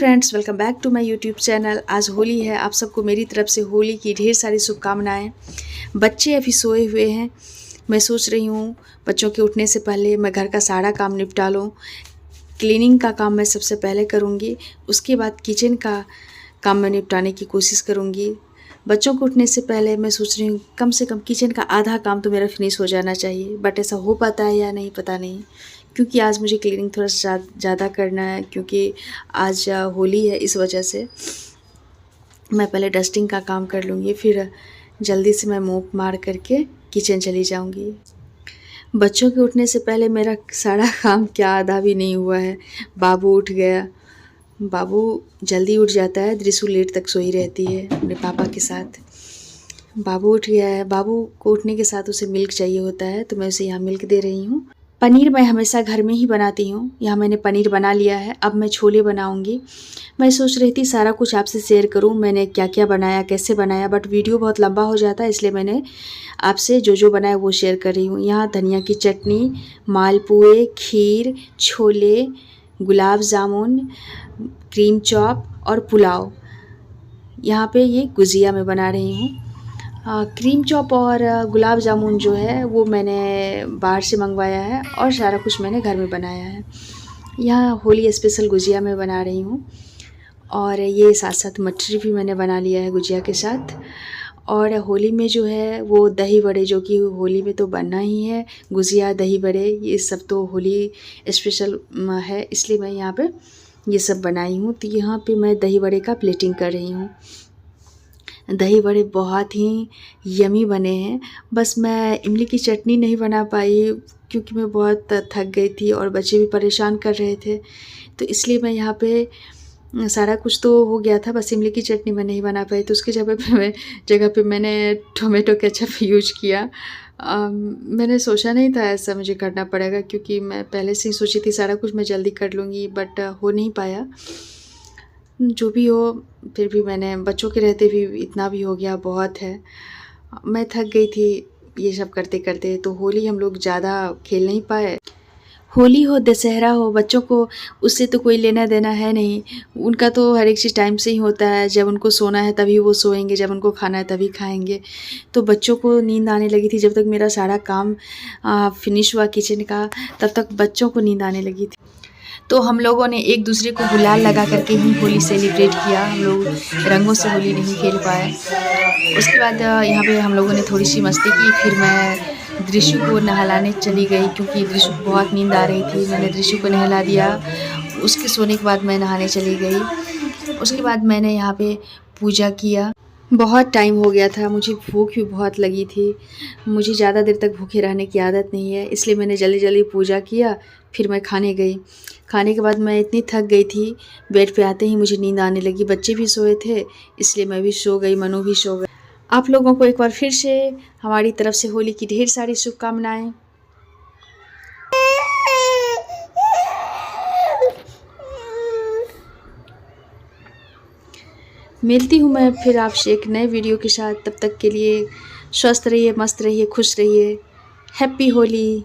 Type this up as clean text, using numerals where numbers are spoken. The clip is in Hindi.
Friends, welcome back to my YouTube channel. आज होली है, आप सबको मेरी तरफ से होली की ढेर सारी शुभकामनाएं। बच्चे अभी सोए हुए हैं। मैं सोच रही हूँ बच्चों के उठने से पहले मैं घर का सारा काम निपटा लूँ। क्लीनिंग का काम मैं सबसे पहले करूँगी, उसके बाद किचन का काम मैं निपटाने की कोशिश करूँगी। बच्चों को उठने से पहले मैं सोच रही हूँ कम से कम किचन का आधा काम तो मेरा फिनिश हो जाना चाहिए, बट ऐसा हो पाता है या नहीं पता नहीं, क्योंकि आज मुझे क्लीनिंग थोड़ा सा ज़्यादा करना है, क्योंकि आज होली है। इस वजह से मैं पहले डस्टिंग का काम कर लूँगी, फिर जल्दी से मैं मोप मार करके किचन चली जाऊँगी। बच्चों के उठने से पहले मेरा सारा काम क्या आधा भी नहीं हुआ है। बाबू उठ गया। बाबू जल्दी उठ जाता है, दृशु लेट तक सोई रहती है अपने पापा के साथ। बाबू उठ गया है। बाबू को उठने के साथ उसे मिल्क चाहिए होता है, तो मैं उसे यहाँ मिल्क दे रही हूँ। पनीर मैं हमेशा घर में ही बनाती हूँ। यहाँ मैंने पनीर बना लिया है, अब मैं छोले बनाऊँगी। मैं सोच रही थी सारा कुछ आपसे शेयर करूँ, मैंने क्या क्या बनाया, कैसे बनाया, बट वीडियो बहुत लंबा हो जाता है, इसलिए मैंने आपसे जो जो बनाया वो शेयर कर रही हूँ। यहाँ धनिया की चटनी, मालपुए, खीर, छोले, गुलाब जामुन, क्रीम चॉप और पुलाव। यहाँ पे ये गुजिया मैं बना रही हूँ। क्रीम चॉप और गुलाब जामुन जो है वो मैंने बाहर से मंगवाया है, और सारा कुछ मैंने घर में बनाया है। यहाँ होली स्पेशल गुजिया मैं बना रही हूँ, और ये साथ साथ मटरी भी मैंने बना लिया है गुजिया के साथ। और होली में जो है वो दही बड़े, जो कि होली में तो बनना ही है, गुजिया, दही बड़े, ये सब तो होली स्पेशल है, इसलिए मैं यहाँ पे ये सब बनाई हूँ। तो यहाँ पे मैं दही बड़े का प्लेटिंग कर रही हूँ। दही बड़े बहुत ही यमी बने हैं। बस मैं इमली की चटनी नहीं बना पाई, क्योंकि मैं बहुत थक गई थी और बच्चे भी परेशान कर रहे थे, तो इसलिए मैं यहाँ पे सारा कुछ तो हो गया था, बस इमली की चटनी मैं नहीं बना पाई। तो उसकी जगह पे मैंने टोमेटो केचप यूज किया। मैंने सोचा नहीं था ऐसा मुझे करना पड़ेगा, क्योंकि मैं पहले से ही सोची थी सारा कुछ मैं जल्दी कर लूँगी, बट हो नहीं पाया। जो भी हो, फिर भी मैंने बच्चों के रहते भी इतना भी हो गया, बहुत है। मैं थक गई थी ये सब करते करते, तो होली हम लोग ज़्यादा खेल नहीं पाए। होली हो, दशहरा हो, बच्चों को उससे तो कोई लेना देना है नहीं। उनका तो हर एक चीज़ टाइम से ही होता है। जब उनको सोना है तभी वो सोएंगे, जब उनको खाना है तभी खाएंगे। तो बच्चों को नींद आने लगी थी। जब तक मेरा सारा काम फिनिश हुआ किचन का, तब तक बच्चों को नींद आने लगी थी। तो हम लोगों ने एक दूसरे को गुलाल लगा करके ही होली सेलिब्रेट किया। हम लोग रंगों से होली नहीं खेल पाए। उसके बाद यहाँ पे हम लोगों ने थोड़ी सी मस्ती की। फिर मैं दृशु को नहलाने चली गई, क्योंकि दृशु को बहुत नींद आ रही थी। मैंने दृशु को नहला दिया। उसके सोने के बाद मैं नहाने चली गई। उसके बाद मैंने यहाँ पे पूजा किया। बहुत टाइम हो गया था, मुझे भूख भी बहुत लगी थी। मुझे ज़्यादा देर तक भूखे रहने की आदत नहीं है, इसलिए मैंने जल्दी जल्दी पूजा किया। फिर मैं खाने गई। खाने के बाद मैं इतनी थक गई थी, बेड पे आते ही मुझे नींद आने लगी। बच्चे भी सोए थे, इसलिए मैं भी सो गई, मनु भी सो गई। आप लोगों को एक बार फिर से हमारी तरफ से होली की ढेर सारी शुभकामनाएं। मिलती हूँ मैं फिर आपसे एक नए वीडियो के साथ। तब तक के लिए स्वस्थ रहिए, मस्त रहिए, खुश रहिए। हैप्पी होली।